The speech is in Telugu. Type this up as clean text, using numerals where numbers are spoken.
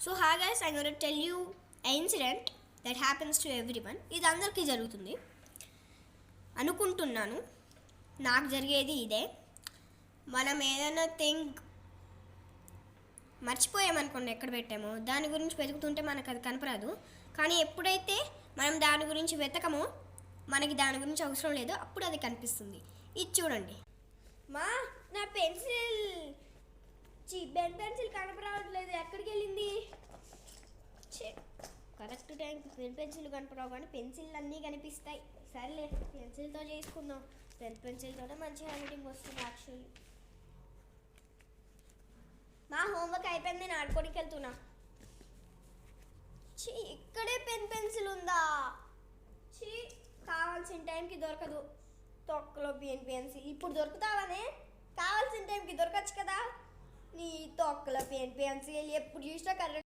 So hi guys, I'm going to tell you an incident that happens to everyone. ఇది అందరికీ జరుగుతుంది అనుకుంటున్నాను. నాకు జరిగేది ఇదే. మనం ఏదైనా థింగ్ మర్చిపోయామనుకోండి, ఎక్కడ పెట్టామో దాని గురించి వెతుకుతుంటే మనకు అది కనపరాదు. కానీ ఎప్పుడైతే మనం దాని గురించి వెతకమో మనకి దాని గురించి అవసరం లేదు, అప్పుడు అది కనిపిస్తుంది. ఇది చూడండి. నా పెన్సిల్ కనపరావట్లేదు, ఎక్కడికి వెళ్ళింది? కరెక్ట్ టైంకి పెన్సిల్ కనపరావు, కానీ పెన్సిల్ అన్నీ కనిపిస్తాయి. సరేలే, పెన్సిల్తో చేసుకుందాం. పెన్సిల్తోనే మంచి హ్యాండ్రైటింగ్ వస్తుంది. యాక్చువల్లీ మా హోంవర్క్ అయిపోయింది, నేను ఆడుకోనికి వెళ్తున్నా. ఇక్కడే పెన్సిల్ ఉందా? కావాల్సిన టైంకి దొరకదు. తొక్కలో పెన్సిల్ ఇప్పుడు దొరుకుతావనే, కావాల్సిన టైంకి దొరకచ్చు కదా. నీ తొక్కలో పెన్సిల్ ఎప్పుడు చూసినా కరెక్ట్